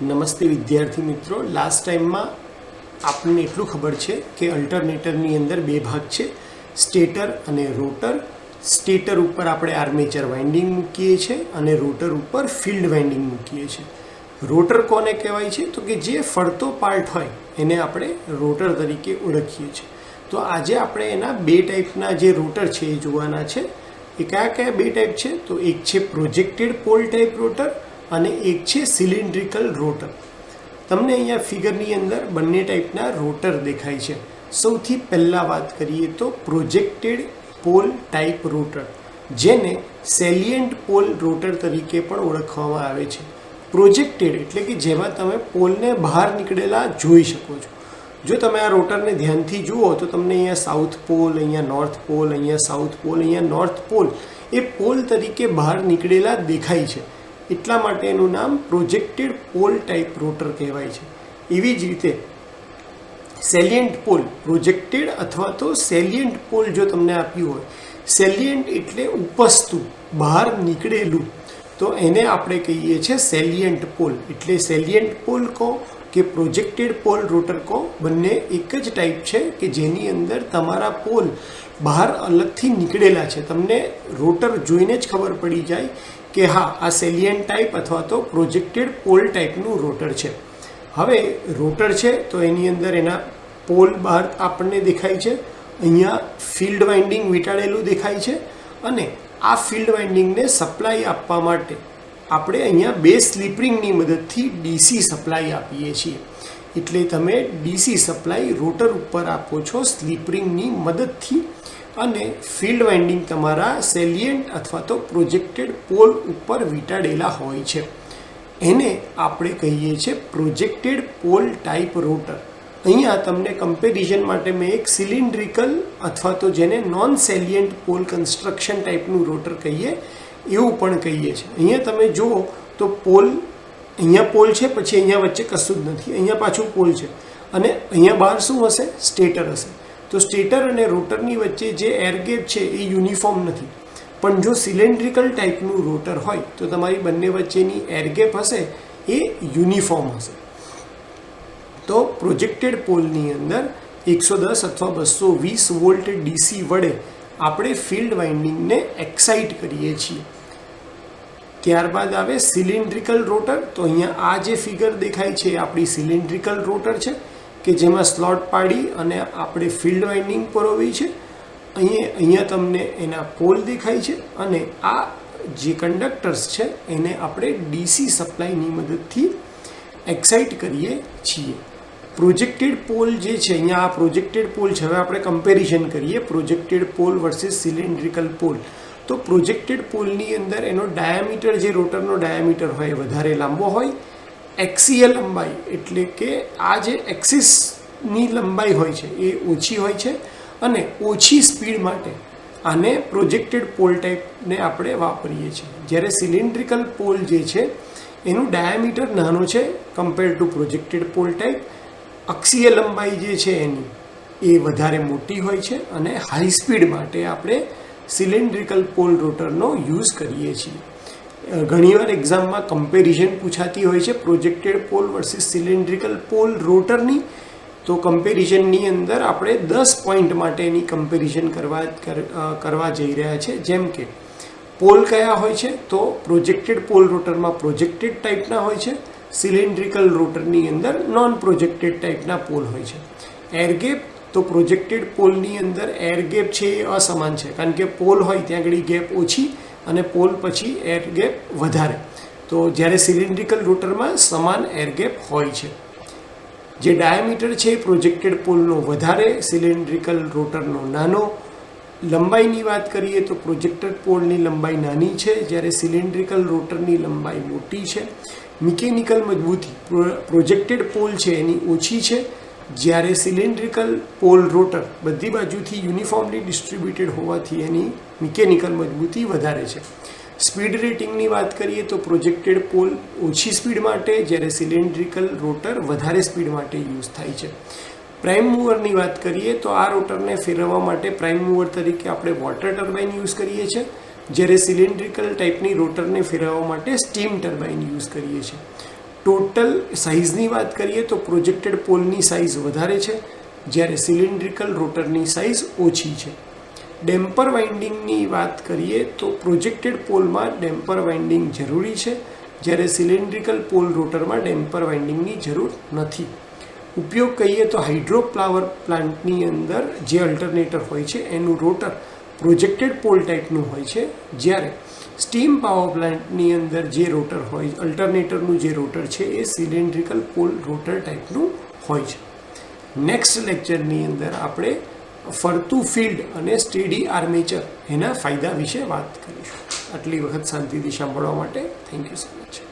નમસ્તે વિદ્યાર્થી મિત્રો, લાસ્ટ ટાઈમમાં આપણને એટલું ખબર છે કે અલ્ટરનેટરની અંદર બે ભાગ છે, સ્ટેટર અને રોટર. સ્ટેટર ઉપર આપણે આર્મેચર વાઇન્ડિંગ મૂકીએ છીએ અને રોટર ઉપર ફિલ્ડ વાઇન્ડિંગ મૂકીએ છીએ. રોટર કોને કહેવાય છે? તો કે જે ફરતો પાર્ટ હોય એને આપણે રોટર તરીકે ઓળખીએ છીએ. તો આજે આપણે એના બે ટાઈપના જે રોટર છે એ જોવાના છે. એ કયા કયા બે ટાઈપ છે? તો એક છે પ્રોજેક્ટેડ પોલ ટાઈપ રોટર અને એક છે સિલિન્ડ્રિકલ રોટર. તમને અહીંયા ફિગરની અંદર બંને ટાઈપના રોટર દેખાય છે. સૌથી પહેલાં વાત કરીએ તો પ્રોજેક્ટેડ પોલ ટાઈપ રોટર, જેને સેલિયન્ટ પોલ રોટર તરીકે પણ ઓળખવામાં આવે છે. પ્રોજેક્ટેડ એટલે કે જેમાં તમે પોલને બહાર નીકળેલા જોઈ શકો છો. જો તમે આ રોટરને ધ્યાનથી જુઓ તો તમને અહીંયા સાઉથ પોલ, અહીંયા નોર્થ પોલ, અહીંયા સાઉથ પોલ, અહીંયા નોર્થ પોલ એ પોલ તરીકે બહાર નીકળેલા દેખાય છે. એટલા માટે એનું નામ પ્રોજેક્ટેડ પોલ ટાઈપ રોટર કહેવાય છે. એવી જ રીતે સેલિયન્ટ પોલ, પ્રોજેક્ટેડ અથવા તો સેલિયન્ટ પોલ જો તમને આપ્યું હોય, સેલિયન્ટ એટલે ઉપસતું, બહાર નીકળેલું, તો એને આપણે કહીએ છીએ સેલિયન્ટ પોલ. એટલે સેલિયન્ટ પોલ કહો કે પ્રોજેક્ટેડ પોલ રોટર કહો, બંને એક જ ટાઈપ છે કે જેની અંદર તમારા પોલ બહાર અલગથી નીકળેલા છે. તમને રોટર જોઈને જ ખબર પડી જાય કે હા, આ સેલિયન્ટ ટાઈપ અથવા તો પ્રોજેક્ટેડ પોલ ટાઈપનું રોટર છે. હવે રોટર છે તો એની અંદર એના પોલ બહાર આપણને દેખાય છે. અહીંયા ફિલ્ડ વાઇન્ડિંગ વીંટાળેલું દેખાય છે અને આ ફિલ્ડ વાઇન્ડિંગને સપ્લાય આપવા માટે આપણે અહીંયા બે સ્લિપ રિંગની મદદથી ડીસી સપ્લાય આપીએ છીએ. એટલે તમે ડીસી સપ્લાય રોટર ઉપર આપો છો સ્લિપ રિંગની મદદથી અને ફિલ્ડ વાઇન્ડિંગ તમારા સેલિયન્ટ અથવા તો પ્રોજેક્ટેડ પોલ ઉપર વીંટાળેલા હોય છે. એને આપણે કહીએ છીએ પ્રોજેક્ટેડ પોલ ટાઈપ રોટર. અહીંયા તમને કમ્પેરિઝન માટે મેં એક સિલિન્ડ્રિકલ અથવા તો જેને નોન સેલિયન્ટ પોલ કન્સ્ટ્રક્શન ટાઈપનું રોટર કહીએ એવું પણ કહીએ છીએ. અહીંયા તમે જુઓ તો પોલ, અહીંયા પોલ છે, પછી અહીંયા વચ્ચે કશું જ નથી, અહીંયા પાછું પોલ છે અને અહીંયા બહાર શું હશે? સ્ટેટર હશે. તો સ્ટેટર અને રોટરની વચ્ચે જે એર ગેપ છે એ યુનિફોર્મ નથી. પણ જો સિલિન્ડ્રિકલ ટાઈપનું રોટર હોય તો તમારી બંને વચ્ચેની એર ગેપ હશે એ યુનિફોર્મ હશે. તો પ્રોજેક્ટેડ પોલની અંદર 110 અથવા 220 વોલ્ટ ડીસી વડે આપણે ફિલ્ડ વાઇન્ડિંગને એક્સાઇટ કરીએ છીએ. ત્યારબાદ આવે સિલિન્ડ્રિકલ રોટર. તો અહીંયા આ જે ફિગર દેખાય છે એ આપણી સિલિન્ડ્રિકલ રોટર છે કે જેમાં સ્લોટ પાડી અને આપણે ફિલ્ડ વાઇન્ડિંગ પરોવી છે. અહીંયા તમને એના પોલ દેખાય છે અને આ જે કંડક્ટર્સ છે એને આપણે ડીસી સપ્લાયની મદદથી એક્સાઇટ કરીએ છીએ. પ્રોજેક્ટેડ પોલ જે છે, અહીંયા આ પ્રોજેક્ટેડ પોલ છે. હવે આપણે કમ્પેરિઝન કરીએ projected pole versus cylindrical pole. તો પ્રોજેક્ટેડ પોલની અંદર એનો ડાયામીટર, જે રોટરનો ડાયામીટર હોય એ વધારે લાંબો હોય. એક્સિયલ લંબાઈ એટલે કે આ જે એક્સિસની લંબાઈ હોય છે એ ઓછી હોય છે અને ઓછી સ્પીડ માટે આને પ્રોજેક્ટેડ પોલ ટાઈપને આપણે વાપરીએ છીએ. જ્યારે સિલિન્ડ્રિકલ પોલ જે છે એનું ડાયામીટર નાનો છે compare to projected pole type. અક્ષીય લંબાઈ જે છે એની એ વધારે મોટી હોય છે અને હાઈ સ્પીડ માટે આપણે સિલિન્ડ્રિકલ પોલ રોટરનો યુઝ કરીએ છીએ. ઘણીવાર એક્ઝામમાં કમ્પેરિઝન પૂછાતી હોય છે પ્રોજેક્ટેડ પોલ વર્સિસ સિલિન્ડ્રિકલ પોલ રોટરની. તો કમ્પેરિઝનની અંદર આપણે 10 પોઈન્ટ માટેની કમ્પેરિઝન કરવા જઈ રહ્યા છે. જેમ કે પોલ કયા હોય છે? તો પ્રોજેક્ટેડ પોલ રોટરમાં પ્રોજેક્ટેડ ટાઈપના હોય છે, સિલિન્ડ્રિકલ રોટરની અંદર નોન પ્રોજેક્ટેડ ટાઈપના પોલ હોય છે. એર ગેપ, તો પ્રોજેક્ટેડ પોલની અંદર એર ગેપ છે એ અસમાન છે, કારણ કે પોલ હોય ત્યાં આગળ ગેપ ઓછી અને પોલ પછી એર ગેપ વધારે. તો જ્યારે સિલિન્ડ્રિકલ રોટરમાં સમાન એર ગેપ હોય છે. જે ડાયામીટર છે એ પ્રોજેક્ટેડ પોલનો વધારે, સિલિન્ડ્રિકલ રોટરનો નાનો. લંબાઈની વાત કરીએ તો પ્રોજેક્ટેડ પોલની લંબાઈ નાની છે જ્યારે સિલિન્ડ્રિકલ રોટરની લંબાઈ મોટી છે. મિકેનિકલ મજબૂતી પ્રોજેક્ટેડ પોલ છે એની ઓછી છે, જ્યારે સિલિન્ડ્રિકલ પોલ રોટર બધી બાજુથી યુનિફોર્મલી ડિસ્ટ્રીબ્યુટેડ હોવાથી એની મિકેનિકલ મજબૂતી વધારે છે. સ્પીડ રેટિંગની વાત કરીએ તો પ્રોજેક્ટેડ પોલ ઓછી સ્પીડ માટે, જ્યારે સિલિન્ડ્રિકલ રોટર વધારે સ્પીડ માટે યુઝ થાય છે. પ્રાઇમ મૂવરની વાત કરીએ તો આ રોટરને ફેરવવા માટે પ્રાઇમ મૂવર તરીકે આપણે વોટર ટર્બાઇન યુઝ કરીએ છીએ, જ્યારે સિલિન્ડ્રિકલ ટાઈપની રોટરને ફેરવવા માટે સ્ટીમ ટર્બાઇન યુઝ કરીએ છીએ. ટોટલ સાઇઝની વાત કરીએ તો પ્રોજેક્ટેડ પોલની સાઇઝ વધારે છે, જ્યારે સિલિન્ડ્રિકલ રોટરની સાઇઝ ઓછી છે. ડેમ્પર વાઇન્ડિંગની વાત કરીએ તો પ્રોજેક્ટેડ પોલમાં ડેમ્પર વાઇન્ડિંગ જરૂરી છે, જ્યારે સિલિન્ડ્રિકલ પોલ રોટરમાં ડેમ્પર વાઇન્ડિંગની જરૂર નથી. ઉપયોગ કહીએ તો હાઇડ્રો પાવર પ્લાન્ટની અંદર જે અલ્ટરનેટર હોય છે એનું રોટર પ્રોજેક્ટેડ પોલ ટાઈપનું હોય છે, જ્યારે સ્ટીમ પાવર પ્લાન્ટની અંદર જે રોટર હોય અલ્ટરનેટરનું જે રોટર છે એ સિલિન્ડ્રિકલ પોલ રોટર ટાઈપનું હોય છે. નેક્સ્ટ લેક્ચરની અંદર આપણે ફરતું ફિલ્ડ અને સ્ટેડી આર્મેચર એના ફાયદા વિશે વાત કરીશું. આટલી વખત શાંતિથી સાંભળવા માટે થેન્ક યુ સો મચ.